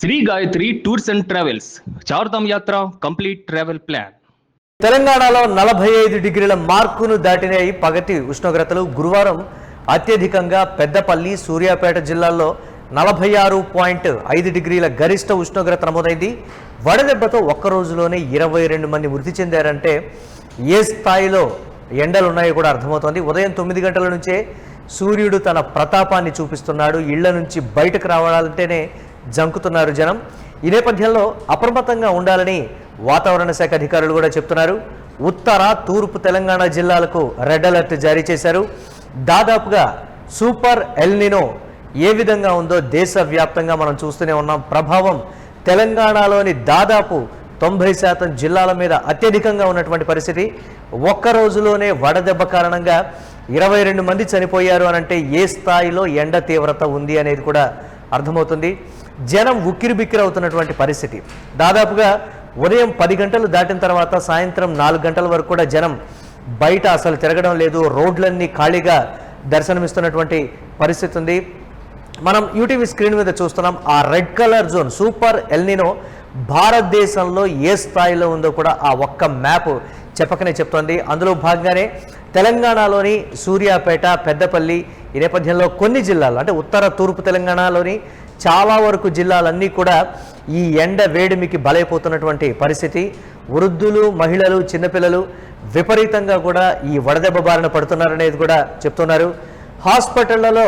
Shri Gayatri tours and travels Chardham యాత్ర complete travel plan. తెలంగాణలో 45 డిగ్రీల మార్కును దాటినాయి పగటి ఉష్ణోగ్రతలు. గురువారం అత్యధికంగా పెద్దపల్లి, సూర్యాపేట జిల్లాల్లో 46.5 డిగ్రీల గరిష్ట ఉష్ణోగ్రత నమోదైంది. వడదెబ్బతో ఒక్క రోజులోనే 22 మంది మృతి చెందారంటే ఏ స్థాయిలో ఎండలున్నాయో కూడా అర్థమవుతోంది. ఉదయం 9 గంటల నుంచే సూర్యుడు తన ప్రతాపాన్ని చూపిస్తున్నాడు. ఇళ్ల నుంచి బయటకు రావాలంటేనే జంకుతున్నారు జనం. ఈ నేపథ్యంలో అప్రమత్తంగా ఉండాలని వాతావరణ శాఖ అధికారులు కూడా చెప్తున్నారు. ఉత్తర, తూర్పు తెలంగాణ జిల్లాలకు రెడ్ అలర్ట్ జారీ చేశారు. దాదాపుగా సూపర్ ఎల్నినో ఏ విధంగా ఉందో దేశవ్యాప్తంగా మనం చూస్తూనే ఉన్నాం. ప్రభావం తెలంగాణలోని దాదాపు 90% జిల్లాల మీద అత్యధికంగా ఉన్నటువంటి పరిస్థితి. ఒక్క రోజులోనే వడదెబ్బ కారణంగా 22 మంది చనిపోయారు అనంటే ఏ స్థాయిలో ఎండ తీవ్రత ఉంది అనేది కూడా అర్థమవుతుంది. జనం ఉక్కిరిబిక్కిరి అవుతున్నటువంటి పరిస్థితి. దాదాపుగా ఉదయం 10 గంటలు దాటిన తర్వాత సాయంత్రం 4 గంటల వరకు కూడా జనం బయట అసలు తిరగడం లేదు. రోడ్లన్నీ ఖాళీగా దర్శనమిస్తున్నటువంటి పరిస్థితి ఉంది. మనం యూటీవీ స్క్రీన్ మీద చూస్తున్నాం. ఆ red colour zone super El Niño భారతదేశంలో ఏ స్థాయిలో ఉందో కూడా ఆ ఒక్క మ్యాప్ చెప్పకనే చెప్తోంది. అందులో భాగంగానే తెలంగాణలోని సూర్యాపేట, పెద్దపల్లి, ఈ నేపథ్యంలో కొన్ని జిల్లాలు అంటే ఉత్తర, తూర్పు తెలంగాణలోని చాలా వరకు జిల్లాలన్నీ కూడా ఈ ఎండ వేడిమికి బలైపోతున్నటువంటి పరిస్థితి. వృద్ధులు, మహిళలు, చిన్నపిల్లలు విపరీతంగా కూడా ఈ వడదెబ్బ బారిన పడుతున్నారనేది కూడా చెప్తున్నారు. హాస్పిటళ్లలో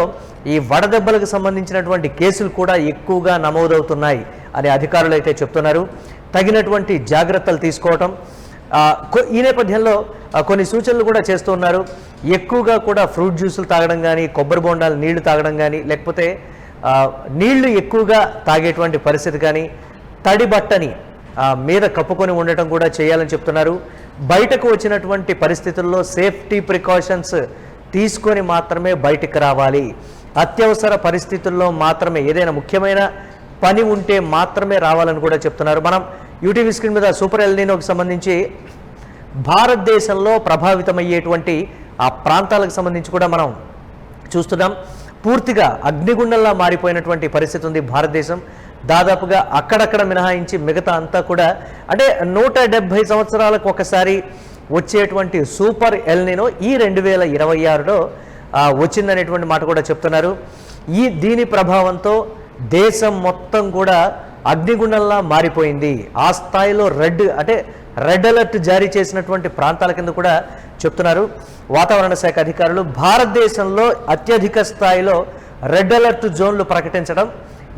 ఈ వడదెబ్బలకు సంబంధించినటువంటి కేసులు కూడా ఎక్కువగా నమోదవుతున్నాయి అని అధికారులు అయితే చెప్తున్నారు. తగినటువంటి జాగ్రత్తలు తీసుకోవటం, ఈ నేపథ్యంలో కొన్ని సూచనలు కూడా చేస్తున్నారు. ఎక్కువగా కూడా ఫ్రూట్ జ్యూసులు తాగడం కానీ, కొబ్బరి బొండాలు నీళ్లు తాగడం కానీ, లేకపోతే నీళ్లు ఎక్కువగా తాగేటువంటి పరిస్థితి కానీ, తడి బట్టని మీద కప్పుకొని ఉండటం కూడా చేయాలని చెప్తున్నారు. బయటకు వచ్చినటువంటి పరిస్థితుల్లో సేఫ్టీ ప్రికాషన్స్ తీసుకొని మాత్రమే బయటికి రావాలి. అత్యవసర పరిస్థితుల్లో మాత్రమే, ఏదైనా ముఖ్యమైన పని ఉంటే మాత్రమే రావాలని కూడా చెప్తున్నారు. మనం యూటీవీ స్క్రీన్ మీద సూపర్ ఎల్నినోకి సంబంధించి భారతదేశంలో ప్రభావితమయ్యేటువంటి ఆ ప్రాంతాలకు సంబంధించి కూడా మనం చూస్తున్నాం. పూర్తిగా అగ్నిగుండంలా మారిపోయినటువంటి పరిస్థితి ఉంది భారతదేశం. దాదాపుగా అక్కడక్కడ మినహాయించి మిగతా అంతా కూడా అంటే 170 సంవత్సరాలకు ఒకసారి వచ్చేటువంటి సూపర్ ఎల్నినో ఈ 2026లో వచ్చిందనేటువంటి మాట కూడా చెప్తున్నారు. దీని ప్రభావంతో దేశం మొత్తం కూడా అగ్నిగుండంలా మారిపోయింది. ఆ స్థాయిలో రెడ్ అలర్ట్ జారీ చేసినటువంటి ప్రాంతాల కింద కూడా చెప్తున్నారు వాతావరణ శాఖ అధికారులు. భారతదేశంలో అత్యధిక స్థాయిలో రెడ్ అలర్ట్ జోన్లు ప్రకటించడం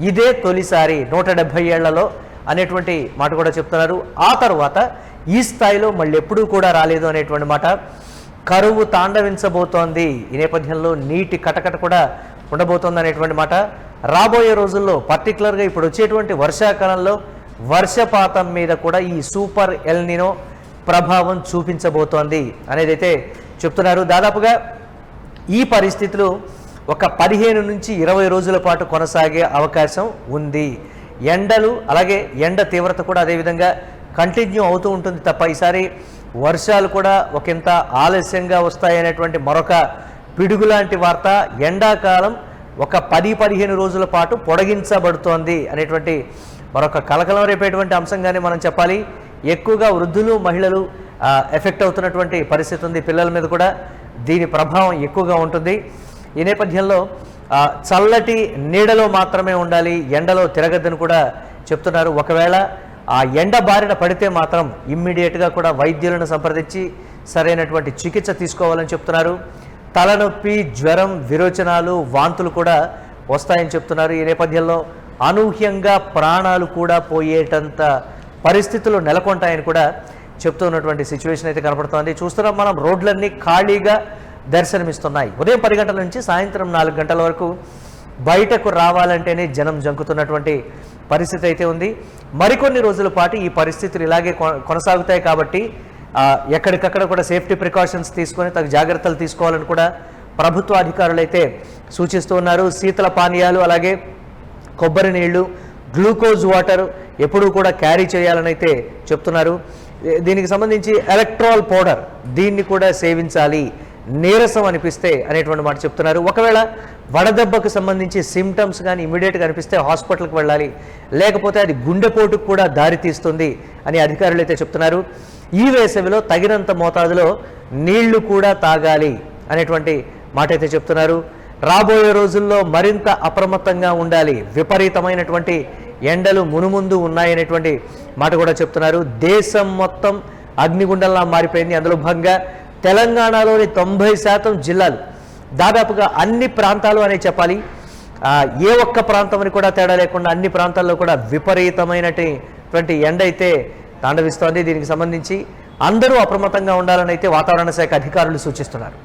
ఇదే తొలిసారి 170 ఏళ్లలో అనేటువంటి మాట కూడా చెప్తున్నారు. ఆ తర్వాత ఈ స్థాయిలో మళ్ళీ ఎప్పుడూ కూడా రాలేదు అనేటువంటి మాట. కరువు తాండవించబోతోంది. ఈ నేపథ్యంలో నీటి కటకట కూడా ఉండబోతోంది అనేటువంటి మాట. రాబోయే రోజుల్లో పర్టికులర్గా ఇప్పుడు వచ్చేటువంటి వర్షాకాలంలో వర్షపాతం మీద కూడా ఈ సూపర్ ఎల్నినో ప్రభావం చూపించబోతోంది అనేది అయితే చెప్తున్నారు. దాదాపుగా ఈ పరిస్థితులు ఒక 15 నుంచి 20 రోజుల పాటు కొనసాగే అవకాశం ఉంది. ఎండలు అలాగే ఎండ తీవ్రత కూడా అదేవిధంగా కంటిన్యూ అవుతూ ఉంటుంది తప్ప ఈసారి వర్షాలు కూడా ఒకంత ఆలస్యంగా వస్తాయనేటువంటి మరొక పిడుగులాంటి వార్త. ఎండాకాలం ఒక 10-15 రోజుల పాటు పొడిగించబడుతోంది అనేటువంటి మరొక కలకలం రేపేటువంటి అంశంగానే మనం చెప్పాలి. ఎక్కువగా వృద్ధులు, మహిళలు ఎఫెక్ట్ అవుతున్నటువంటి పరిస్థితి ఉంది. పిల్లల మీద కూడా దీని ప్రభావం ఎక్కువగా ఉంటుంది. ఈ నేపథ్యంలో చల్లటి నీడలో మాత్రమే ఉండాలి, ఎండలో తిరగద్దని కూడా చెప్తున్నారు. ఒకవేళ ఆ ఎండ బారిన పడితే మాత్రం ఇమ్మీడియట్గా కూడా వైద్యులను సంప్రదించి సరైనటువంటి చికిత్స తీసుకోవాలని చెప్తున్నారు. తలనొప్పి, జ్వరం, విరోచనాలు, వాంతులు కూడా వస్తాయని చెప్తున్నారు. ఈ నేపథ్యంలో అనూహ్యంగా ప్రాణాలు కూడా పోయేటంత పరిస్థితులు నెలకొంటాయని కూడా చెప్తూ ఉన్నటువంటి సిచ్యువేషన్ అయితే కనపడుతోంది. చూస్తున్నాం మనం, రోడ్లన్నీ ఖాళీగా దర్శనమిస్తున్నాయి. ఉదయం 10 గంటల నుంచి సాయంత్రం 4 గంటల వరకు బయటకు రావాలంటేనే జనం జంకుతున్నటువంటి పరిస్థితి అయితే ఉంది. మరికొన్ని రోజుల పాటు ఈ పరిస్థితులు ఇలాగే కొనసాగుతాయి కాబట్టి ఎక్కడికక్కడ కూడా సేఫ్టీ ప్రికాషన్స్ తీసుకొని తగు జాగ్రత్తలు తీసుకోవాలని కూడా ప్రభుత్వ అధికారులు అయితే సూచిస్తూ ఉన్నారు. శీతల పానీయాలు అలాగే కొబ్బరి నీళ్లు, గ్లూకోజ్ వాటర్ ఎప్పుడూ కూడా క్యారీ చేయాలని అయితే చెప్తున్నారు. దీనికి సంబంధించి ఎలక్ట్రాల్ పౌడర్ దీన్ని కూడా సేవించాలి. నీరసం అనిపిస్తే అనేటువంటి మాట చెప్తున్నారు. ఒకవేళ వడదెబ్బకు సంబంధించి సిమ్టమ్స్ కానీ ఇమీడియట్గా అనిపిస్తే హాస్పిటల్కి వెళ్ళాలి, లేకపోతే అది గుండెపోటుకు కూడా దారితీస్తుంది అని అధికారులు అయితే చెప్తున్నారు. ఈ వేసవిలో తగినంత మోతాదులో నీళ్లు కూడా తాగాలి అనేటువంటి మాట అయితే చెప్తున్నారు. రాబోయే రోజుల్లో మరింత అప్రమత్తంగా ఉండాలి, విపరీతమైనటువంటి ఎండలు మునుముందు ఉన్నాయనేటువంటి మాట కూడా చెప్తున్నారు. దేశం మొత్తం అగ్నిగుండంలా మారిపోయింది. అందులో భాగంగా తెలంగాణలోని 90% జిల్లాలు, దాదాపుగా అన్ని ప్రాంతాలు అనే చెప్పాలి, ఏ ఒక్క ప్రాంతం అని కూడా తేడా లేకుండా అన్ని ప్రాంతాల్లో కూడా విపరీతమైనటువంటి ఎండ అయితే తాండవిస్తోంది. దీనికి సంబంధించి అందరూ అప్రమత్తంగా ఉండాలని అయితే వాతావరణ శాఖ అధికారులు సూచిస్తున్నారు.